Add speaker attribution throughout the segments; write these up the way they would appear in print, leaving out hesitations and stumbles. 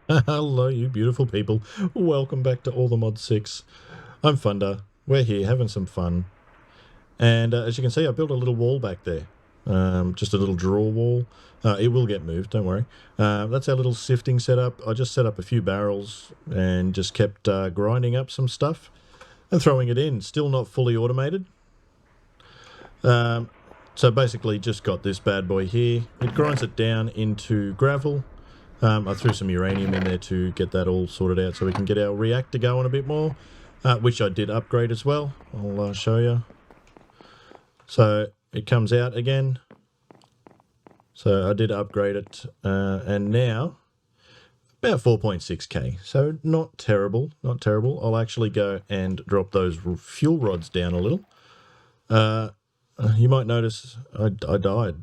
Speaker 1: Hello, you beautiful people. Welcome back to All the Mod 6. I'm Funder. We're here having some fun. And as you can see, I built a little wall back there. Just a little draw wall. It will get moved, don't worry. That's our little sifting setup. I just set up a few barrels and just kept grinding up some stuff and throwing it in. Still not fully automated. So basically just got this bad boy here. It grinds it down into gravel. I threw some uranium in there to get that all sorted out so we can get our reactor going a bit more, which I did upgrade as well. I'll show you. So it comes out again. So I did upgrade it, and now about 4.6k. So not terrible, not terrible. I'll actually go and drop those fuel rods down a little. You might notice I died.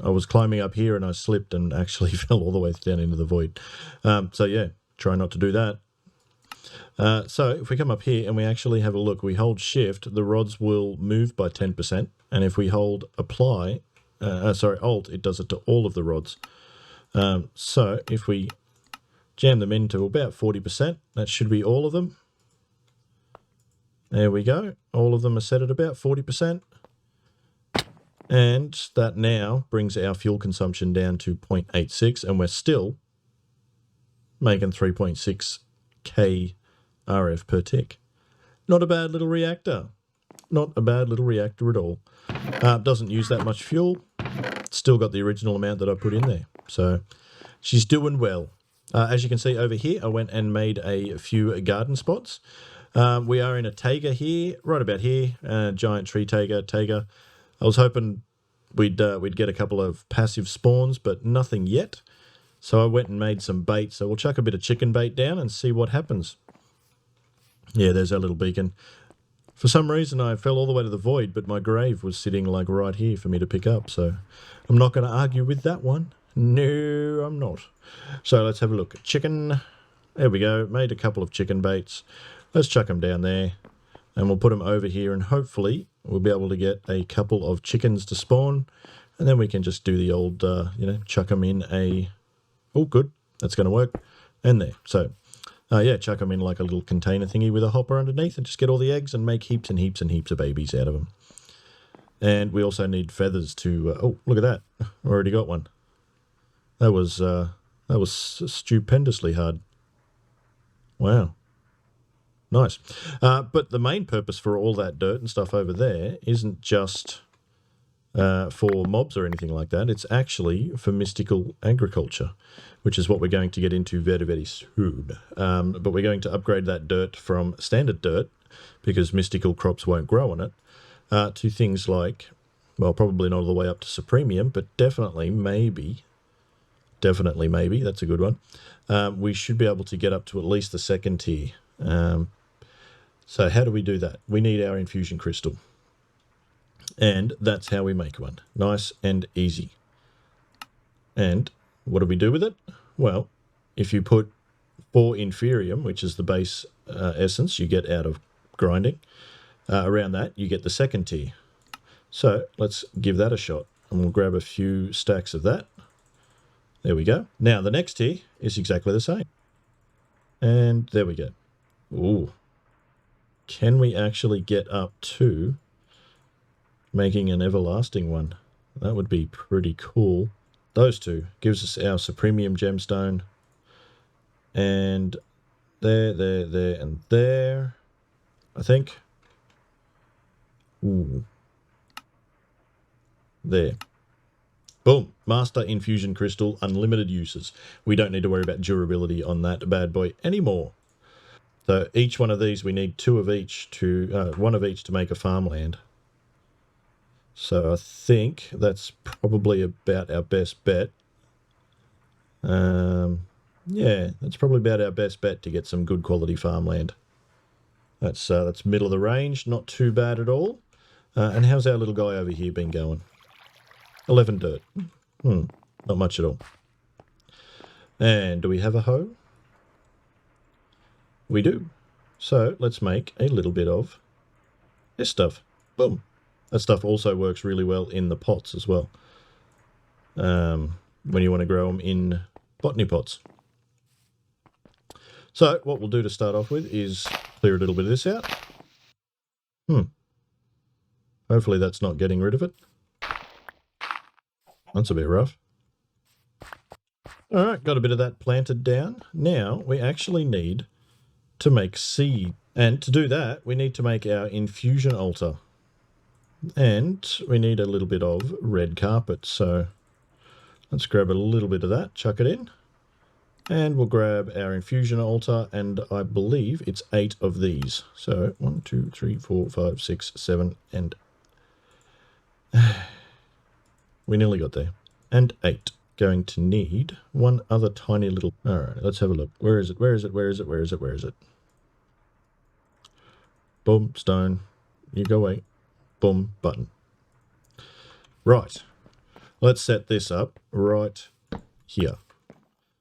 Speaker 1: I was climbing up here and I slipped and actually fell all the way down into the void. So yeah, try not to do that. So if we come up here and we actually have a look, we hold shift, the rods will move by 10%. And if we hold apply, alt, it does it to all of the rods. So if we jam them into about 40%, that should be all of them. There we go. All of them are set at about 40%. And that now brings our fuel consumption down to 0.86, and we're still making 3.6k RF per tick. Not a bad little reactor. Not a bad little reactor at all. Doesn't use that much fuel. Still got the original amount that I put in there. So she's doing well. As you can see over here, I went and made a few garden spots. We are in a taiga here, right about here. Giant tree taiga. I was hoping we'd get a couple of passive spawns, but nothing yet. So I went and made some bait. So we'll chuck a bit of chicken bait down and see what happens. Yeah, there's our little beacon. For some reason, I fell all the way to the void, but my grave was sitting like right here for me to pick up. So I'm not going to argue with that one. No, I'm not. So let's have a look. Chicken. There we go. Made a couple of chicken baits. Let's chuck them down there. And we'll put them over here, and hopefully we'll be able to get a couple of chickens to spawn. And then we can just do the old, chuck them in a... Oh, good. That's going to work. And there. So, yeah, chuck them in like a little container thingy with a hopper underneath and just get all the eggs and make heaps and heaps and heaps of babies out of them. And we also need feathers to... oh, look at that. I already got one. That was stupendously hard. Wow. Nice. But the main purpose for all that dirt and stuff over there isn't just for mobs or anything like that. It's actually for mystical agriculture, which is what we're going to get into very, very soon. But we're going to upgrade that dirt from standard dirt, because mystical crops won't grow on it, to things like, well, probably not all the way up to supremium, but definitely, maybe, that's a good one. We should be able to get up to at least the second tier. So how do we do that? We need our infusion crystal. And that's how we make one. Nice and easy. And what do we do with it? Well, if you put 4 inferium, which is the base essence you get out of grinding, around that you get the second tier. So let's give that a shot. And we'll grab a few stacks of that. There we go. Now the next tier is exactly the same. And there we go. Ooh. Can we actually get up to making an everlasting one? That would be pretty cool. Those two gives us our supremium gemstone. And there, and there, I think. Ooh. There. Boom. Master infusion crystal, unlimited uses. We don't need to worry about durability on that bad boy anymore. So each one of these, we need 2 of each to, 1 of each to make a farmland. So I think that's probably about our best bet. Yeah, that's probably about our best bet to get some good quality farmland. That's middle of the range, not too bad at all. And how's our little guy over here been going? 11 dirt. Not much at all. And do we have a hoe? We do. So let's make a little bit of this stuff. Boom. That stuff also works really well in the pots as well. When you want to grow them in botany pots. So what we'll do to start off with is clear a little bit of this out. Hopefully that's not getting rid of it. That's a bit rough. All right, got a bit of that planted down. Now we actually need to make seed. And to do that, we need to make our infusion altar. And we need a little bit of red carpet. So let's grab a little bit of that, chuck it in. And we'll grab our infusion altar, and I believe it's 8 of these. So 1, 2, 3, 4, 5, 6, 7, and we nearly got there. And 8. Going to need one other tiny little... All right, let's have a look. Where is it? Where is it? Where is it? Where is it? Where is it? Boom, stone. You go away. Boom, button. Right. Let's set this up right here.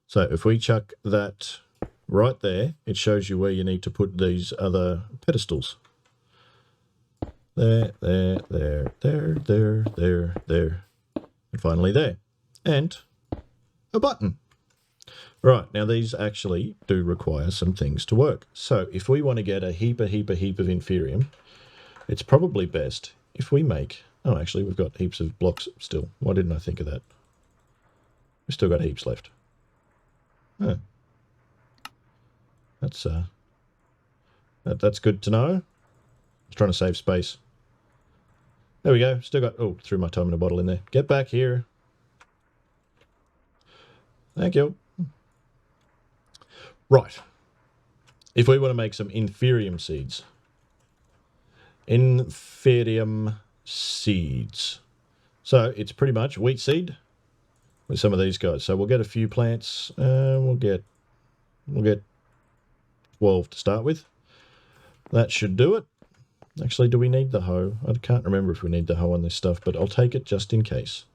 Speaker 1: So if we chuck that right there, it shows you where you need to put these other pedestals. There, there, there, there, there, there, there. And finally there. And a button. Right, now these actually do require some things to work. So if we want to get a heap of inferium, it's probably best if we make... Oh, actually, we've got heaps of blocks still. Why didn't I think of that? We've still got heaps left. Oh. That's good to know. I was trying to save space. There we go. Still got... Oh, threw my time in a bottle in there. Get back here. Thank you. Right. If we want to make some inferium seeds. Inferium seeds. So it's pretty much wheat seed with some of these guys. So we'll get a few plants. We'll get 12 to start with. That should do it. Actually, do we need the hoe? I can't remember if we need the hoe on this stuff, but I'll take it just in case.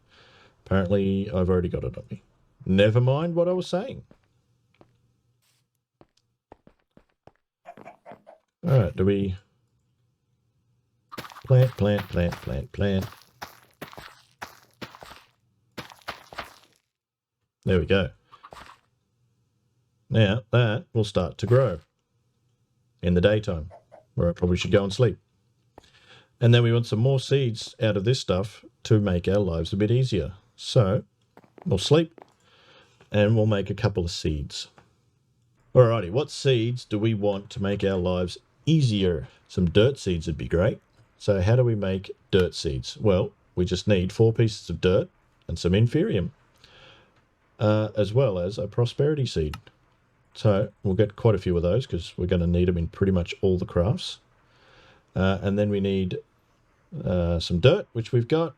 Speaker 1: Apparently, I've already got it on me. Never mind what I was saying. All right, do we... Plant, plant, plant, plant, plant. There we go. Now, that will start to grow in the daytime, where I probably should go and sleep. And then we want some more seeds out of this stuff to make our lives a bit easier. So, we'll sleep, and we'll make a couple of seeds. Alrighty, what seeds do we want to make our lives easier? Some dirt seeds would be great. So how do we make dirt seeds? Well, we just need 4 pieces of dirt and some inferium, as well as a prosperity seed. So we'll get quite a few of those because we're going to need them in pretty much all the crafts. And then we need some dirt, which we've got,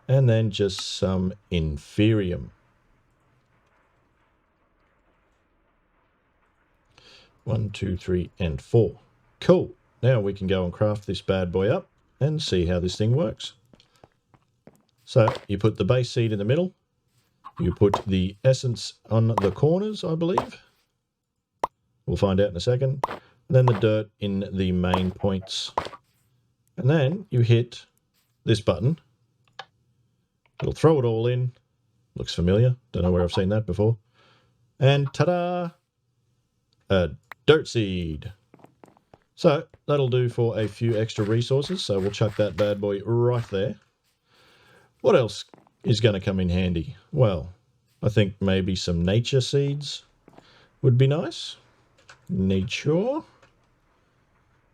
Speaker 1: and then just some inferium. 1, 2, 3, and 4. Cool. Now we can go and craft this bad boy up and see how this thing works. So you put the base seed in the middle. You put the essence on the corners, I believe. We'll find out in a second. And then the dirt in the main points. And then you hit this button. It'll throw it all in. Looks familiar. Don't know where I've seen that before. And ta-da! A dirt seed. So that'll do for a few extra resources. So we'll chuck that bad boy right there. What else is going to come in handy? Well, I think maybe some nature seeds would be nice. Nature.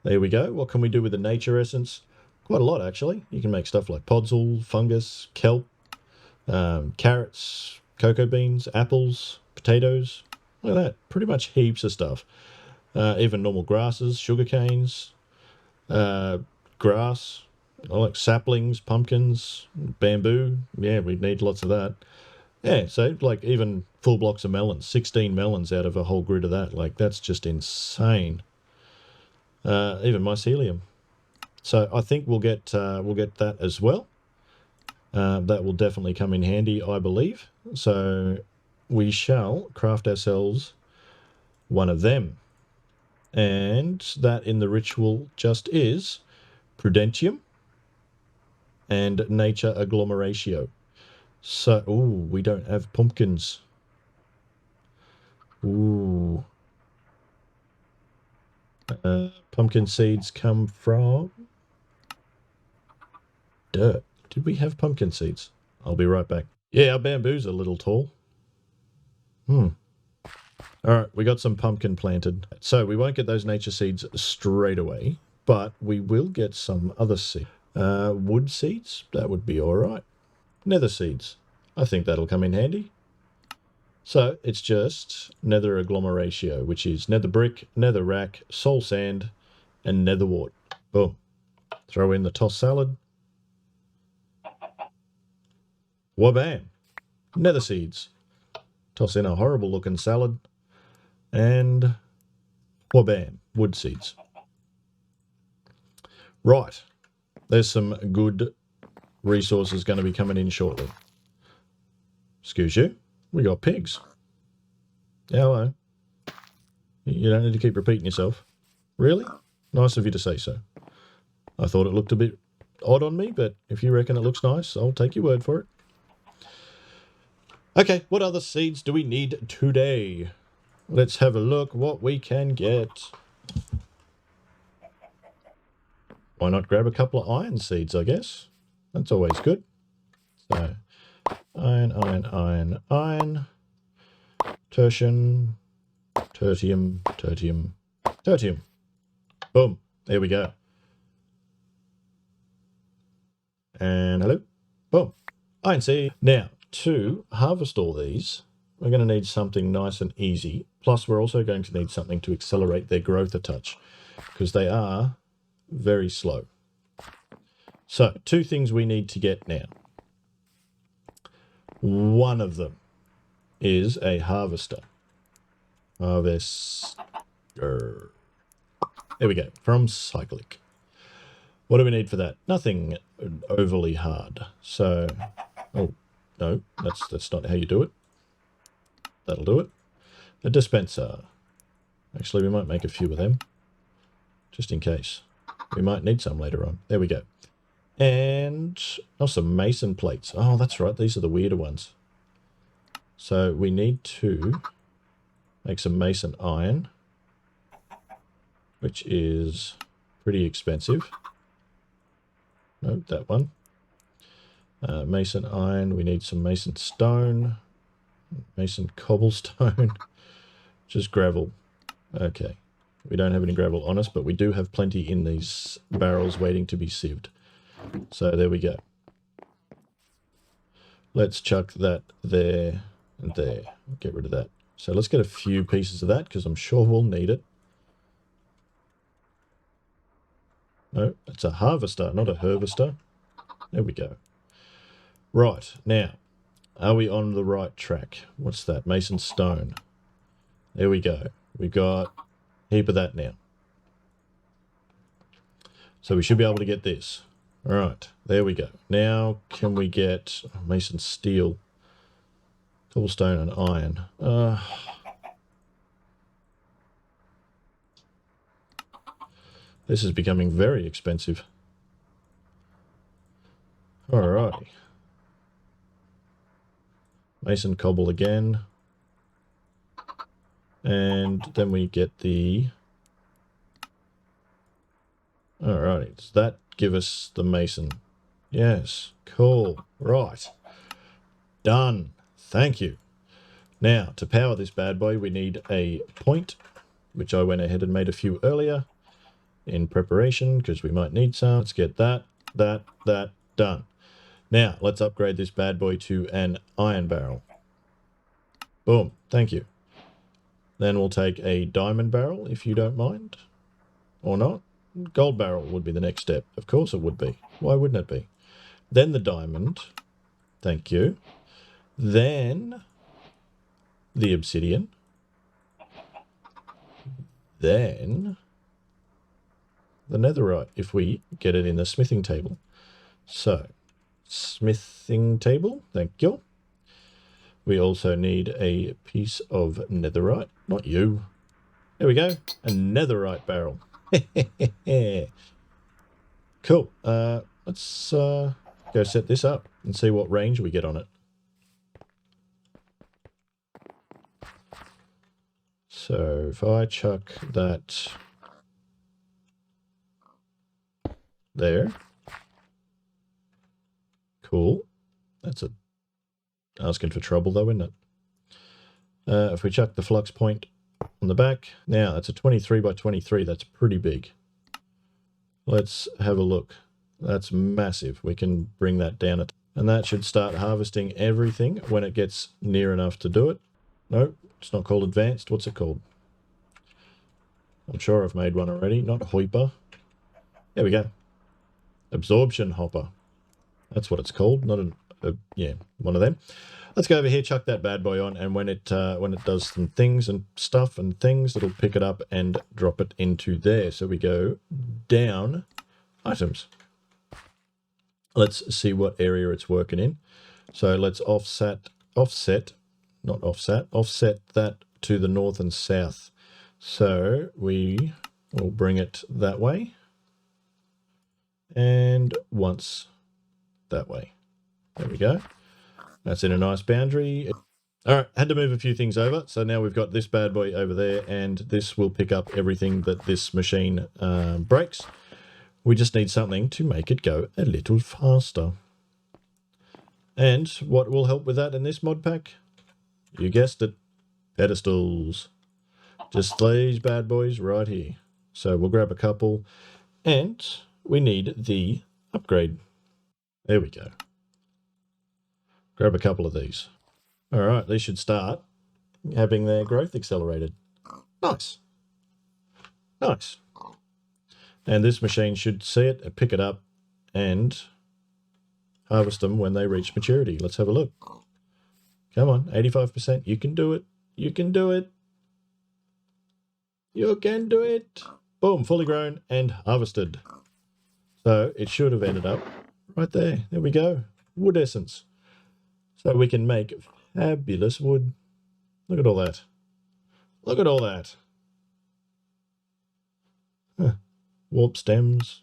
Speaker 1: There we go. What can we do with the nature essence? Quite a lot, actually. You can make stuff like podzol, fungus, kelp, carrots, cocoa beans, apples, potatoes. Look at that. Pretty much heaps of stuff. Even normal grasses, sugar canes, grass, like saplings, pumpkins, bamboo. Yeah, we need lots of that. Yeah, so like even full blocks of melons, 16 melons out of a whole grid of that. Like that's just insane. Even mycelium. So I think we'll get that as well. That will definitely come in handy, I believe. So we shall craft ourselves one of them. And that in the ritual just is prudentium and nature agglomeratio. So, ooh, we don't have pumpkins. Ooh, Pumpkin seeds come from dirt. Did we have pumpkin seeds? I'll be right back. Yeah, our bamboo's a little tall. All right, we got some pumpkin planted. So we won't get those nature seeds straight away, but we will get some other seeds. Wood seeds, that would be all right. Nether seeds, I think that'll come in handy. So it's just nether agglomeratio, which is nether brick, nether rack, soul sand, and nether wart. Boom. Throw in the toss salad. Wabam. Nether seeds. Toss in a horrible looking salad. And wabam. Wood seeds. Right. There's some good resources going to be coming in shortly. Excuse you. We got pigs. Hello. You don't need to keep repeating yourself. Really? Nice of you to say so. I thought it looked a bit odd on me, but if you reckon it looks nice, I'll take your word for it. Okay, what other seeds do we need today? Let's have a look what we can get. Why not grab a couple of iron seeds, I guess? That's always good. So, iron, iron, iron, iron. Tertium, tertium, tertium, tertium. Boom. There we go. And hello. Boom. Iron seed. Now, to harvest all these, we're going to need something nice and easy. Plus, we're also going to need something to accelerate their growth a touch, because they are very slow. So, two things we need to get now. One of them is a harvester. Harvester. There we go. From Cyclic. What do we need for that? Nothing overly hard. So, oh, no, that's not how you do it. That'll do it. A dispenser. Actually, we might make a few of them, just in case. We might need some later on. There we go. And, oh, some mason plates. Oh, that's right. These are the weirder ones. So we need to make some mason iron, which is pretty expensive. Nope, that one. Mason iron. We need some mason stone. Mason cobblestone. Just gravel. Okay. We don't have any gravel on us, but we do have plenty in these barrels waiting to be sieved. So there we go. Let's chuck that there and there. Get rid of that. So let's get a few pieces of that because I'm sure we'll need it. No, it's a harvester, not a harvester. There we go. Right, now, are we on the right track? What's that? Mason stone. There we go. We've got a heap of that now. So we should be able to get this. All right, there we go. Now can we get mason steel, cobblestone and iron? This is becoming very expensive. Alrighty. Mason cobble again. And then we get the... Alrighty, does that give us the mason? Yes, cool. Right. Done. Thank you. Now, to power this bad boy, we need a point, which I went ahead and made a few earlier in preparation, because we might need some. Let's get that, done. Now, let's upgrade this bad boy to an iron barrel. Boom. Thank you. Then we'll take a diamond barrel, if you don't mind. Or not. Gold barrel would be the next step. Of course it would be. Why wouldn't it be? Then the diamond. Thank you. Then the obsidian. Then the netherite, if we get it in the smithing table. So, smithing table. Thank you. We also need a piece of netherite. Not you. There we go. A netherite barrel. Cool. Let's go set this up and see what range we get on it. So if I chuck that there. Cool. That's asking for trouble though, isn't it? If we chuck the flux point on the back, now that's a 23 by 23. That's pretty big. Let's have a look. That's massive. We can bring that down, and that should start harvesting everything when it gets near enough to do it. No, it's not called advanced. What's it called? I'm sure I've made one already. Not hoiper. There we go. Absorption hopper. That's what it's called. Not yeah, one of them. Let's go over here, chuck that bad boy on, and when it does some things and stuff and things, it'll pick it up and drop it into there. So we go down, items. Let's see what area it's working in. So let's offset that to the north and south. So we will bring it that way and once that way. There we go. That's in a nice boundary. All right, had to move a few things over. So now we've got this bad boy over there, and this will pick up everything that this machine breaks. We just need something to make it go a little faster. And what will help with that in this mod pack? You guessed it, pedestals. Just these bad boys right here. So we'll grab a couple, and we need the upgrade. There we go. Grab a couple of these. All right, these should start having their growth accelerated. Nice. Nice. And this machine should see it and pick it up and harvest them when they reach maturity. Let's have a look. Come on, 85%. You can do it. You can do it. You can do it. Boom, fully grown and harvested. So it should have ended up right there. There we go. Wood essence. So we can make fabulous wood. Look at all that. Look at all that. Huh. Warp stems.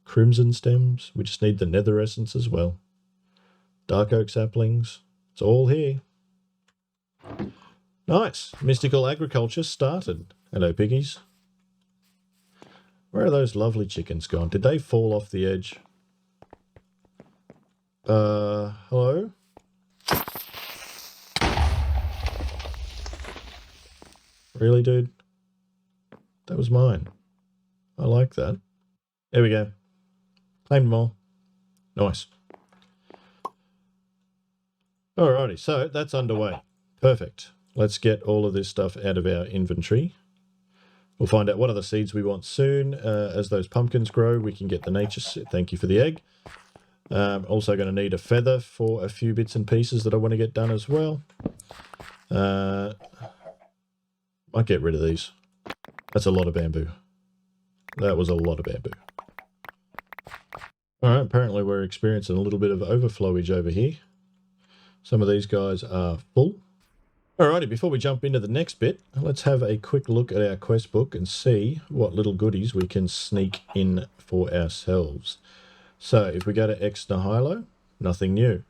Speaker 1: Crimson stems. We just need the nether essence as well. Dark oak saplings. It's all here. Nice. Mystical agriculture started. Hello, piggies. Where are those lovely chickens gone? Did they fall off the edge? Hello? Really, dude? That was mine. I like that. There we go. Claimed them all. Nice. Alrighty, so that's underway. Perfect. Let's get all of this stuff out of our inventory. We'll find out what other seeds we want soon. As those pumpkins grow, we can get the nature... Thank you for the egg. Also going to need a feather for a few bits and pieces that I want to get done as well. Might get rid of these. That's a lot of bamboo. That was a lot of bamboo. Alright, apparently we're experiencing a little bit of overflowage over here. Some of these guys are full. Alrighty, before we jump into the next bit, let's have a quick look at our quest book and see what little goodies we can sneak in for ourselves. So if we go to Ex Nihilo, nothing new.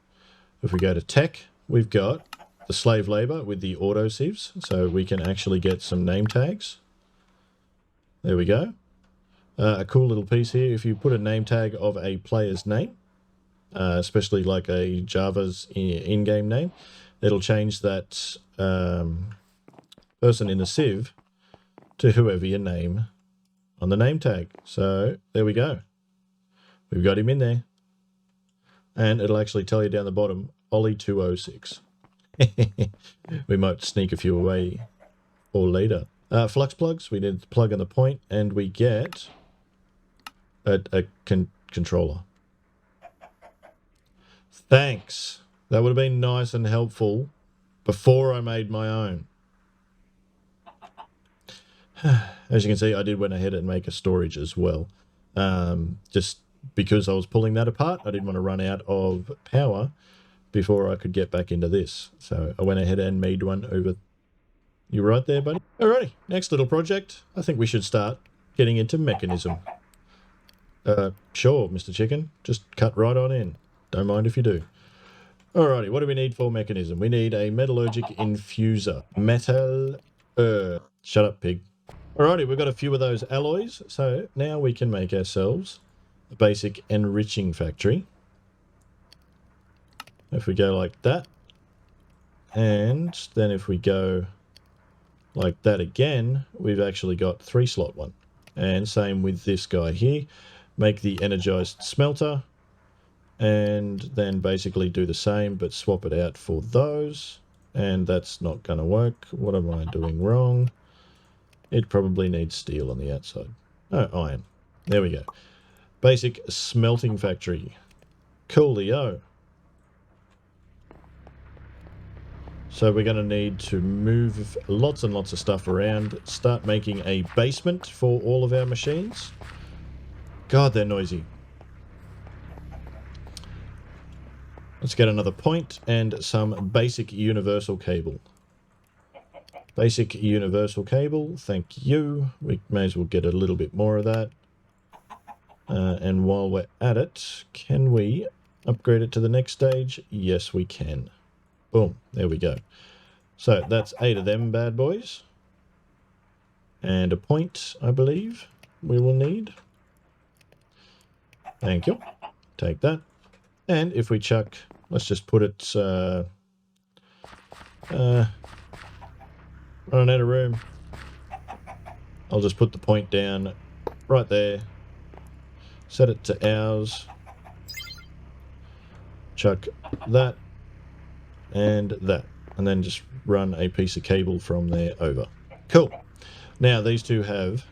Speaker 1: If we go to Tech, we've got the slave labor with the auto sieves, so we can actually get some name tags. There we go. A cool little piece here, if you put a name tag of a player's name, especially like a Java's in-game name, it'll change that person in the sieve to whoever you name on the name tag. So there we go. We've got him in there. And it'll actually tell you down the bottom, Ollie206. We might sneak a few away for later. Flux plugs, we need the plug and the point, and we get a controller. Thanks. That would have been nice and helpful before I made my own. As you can see, I did went ahead and make a storage as well. Just because I was pulling that apart, I didn't want to run out of power before I could get back into this. So I went ahead and made one over. You right there, buddy? Alrighty, next little project. I think we should start getting into Mekanism. Sure, Mr. Chicken. Just cut right on in. Don't mind if you do. Alrighty, what do we need for Mekanism? We need a metallurgic infuser. Shut up, pig. Alrighty, we've got a few of those alloys, so now we can make ourselves a basic enriching factory. If we go like that, and then if we go like that again, we've actually got 3-slot one. And same with this guy here. Make the energized smelter, and then basically do the same, but swap it out for those. And that's not going to work. What am I doing wrong? It probably needs steel on the outside. Oh, iron. There we go. Basic smelting factory. Coolio. So we're going to need to move lots and lots of stuff around. Start making a basement for all of our machines. God, they're noisy. Let's get another point and some basic universal cable. Basic universal cable, thank you. We may as well get a little bit more of that. And while we're at it, can we upgrade it to the next stage? Yes, we can. Boom, there we go. So that's 8 of them bad boys. And a point, I believe, we will need. Thank you. Take that. And if we chuck, let's just put it, running out of room. I'll just put the point down right there. Set it to ours. Chuck that and that. And then just run a piece of cable from there over. Cool. Now these two have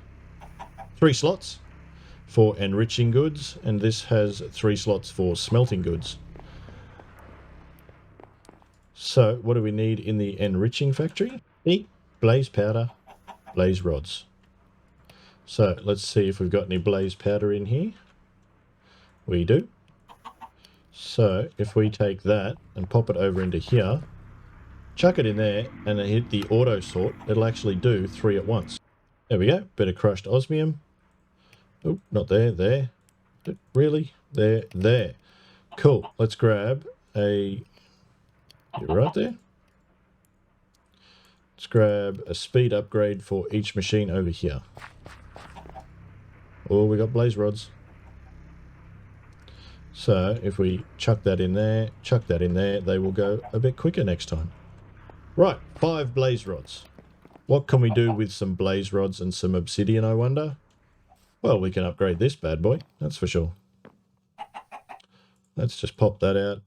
Speaker 1: 3 slots for enriching goods, and this has 3 slots for smelting goods. So what do we need in the enriching factory? Blaze powder, blaze rods. So let's see if we've got any blaze powder in here. We do. So if we take that and pop it over into here, chuck it in there and then hit the auto sort, it'll actually do 3 at once. There we go. Bit of crushed osmium. Oh, not there, there. Really? There, there. Cool. Let's grab a... You're right there. Let's grab a speed upgrade for each machine over here. Oh, we got blaze rods. So if we chuck that in there, they will go a bit quicker next time. Right, 5 blaze rods. What can we do with some blaze rods and some obsidian, I wonder? Well, we can upgrade this bad boy, that's for sure. Let's just pop that out.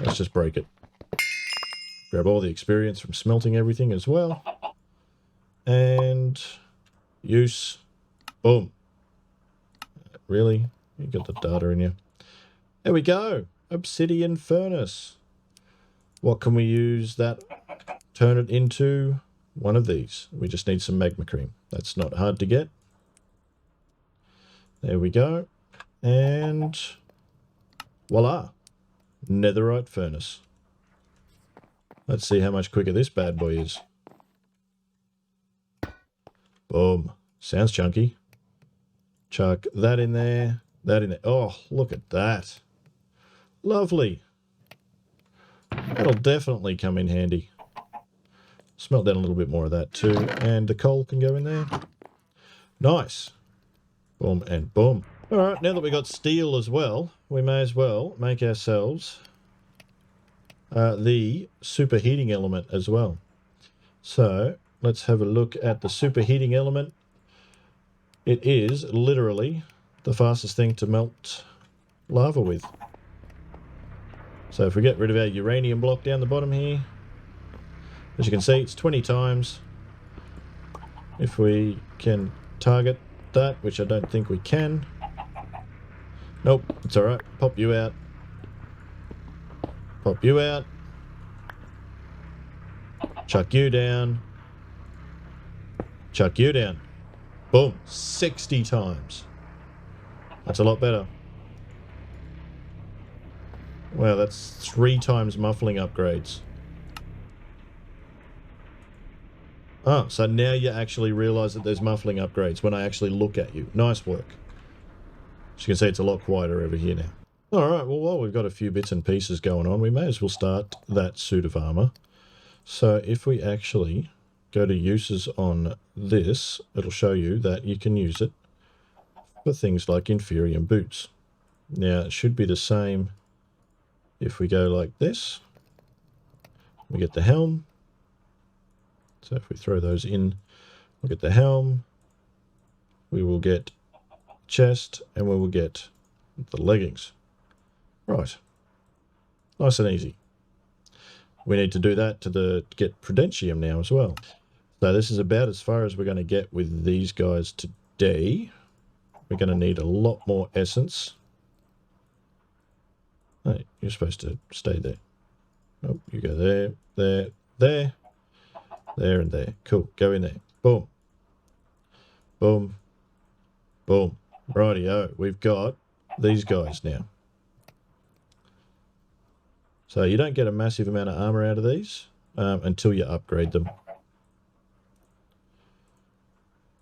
Speaker 1: Let's just break it. Grab all the experience from smelting everything as well. And use. Boom. Really? You got the data in you. There we go. Obsidian furnace. What can we use that? Turn it into one of these. We just need some magma cream. That's not hard to get. There we go. And voila. Netherite furnace. Let's see how much quicker this bad boy is. Boom. Sounds chunky. Chuck that in there. That in there. Oh, look at that. Lovely. That'll definitely come in handy. Smelt down a little bit more of that too. And the coal can go in there. Nice. Boom and boom. Alright, now that we got steel as well, we may as well make ourselves the superheating element as well. So let's have a look at the superheating element. It is literally the fastest thing to melt lava with. So if we get rid of our uranium block down the bottom here, as you can see, it's 20 times. If we can target that, which I don't think we can. Nope, it's alright. Pop you out. Pop you out. Chuck you down. Chuck you down. Boom. 60 times. That's a lot better. Wow, that's 3 times muffling upgrades. Oh, so now you actually realise that there's muffling upgrades when I actually look at you. Nice work. As you can see, it's a lot quieter over here now. Alright, well, while we've got a few bits and pieces going on, we may as well start that suit of armour. So if we actually go to uses on this, it'll show you that you can use it for things like inferium boots. Now, it should be the same if we go like this. We get the helm. So if we throw those in, we'll get the helm. We will get chest, and we will get the leggings. Right. Nice and easy. We need to do that to get Prudentium now as well. So this is about as far as we're going to get with these guys today. We're going to need a lot more essence. Hey, you're supposed to stay there. Oh, you go there, there, there, there, and there. Cool. Go in there. Boom. Boom. Boom. Rightio. We've got these guys now. So you don't get a massive amount of armor out of these until you upgrade them.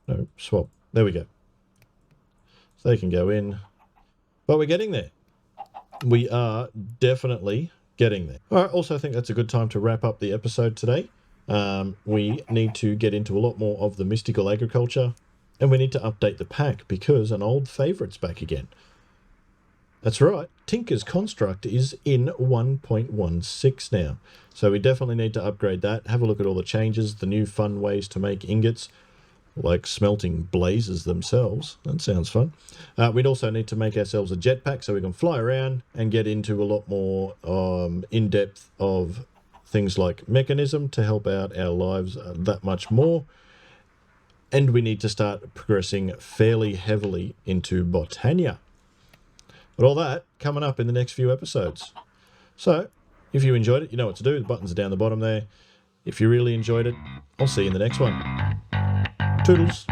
Speaker 1: No, swap. There we go. So they can go in. But we're getting there. We are definitely getting there. All right, also I think that's a good time to wrap up the episode today. We need to get into a lot more of the mystical agriculture, and we need to update the pack because an old favourite's back again. That's right, Tinker's Construct is in 1.16 now. So we definitely need to upgrade that. Have a look at all the changes, the new fun ways to make ingots, like smelting blazes themselves. That sounds fun. We'd also need to make ourselves a jetpack so we can fly around and get into a lot more in-depth of things like Mekanism to help out our lives that much more. And we need to start progressing fairly heavily into Botania. But all that coming up in the next few episodes. So, if you enjoyed it, you know what to do. The buttons are down the bottom there. If you really enjoyed it, I'll see you in the next one. Toodles.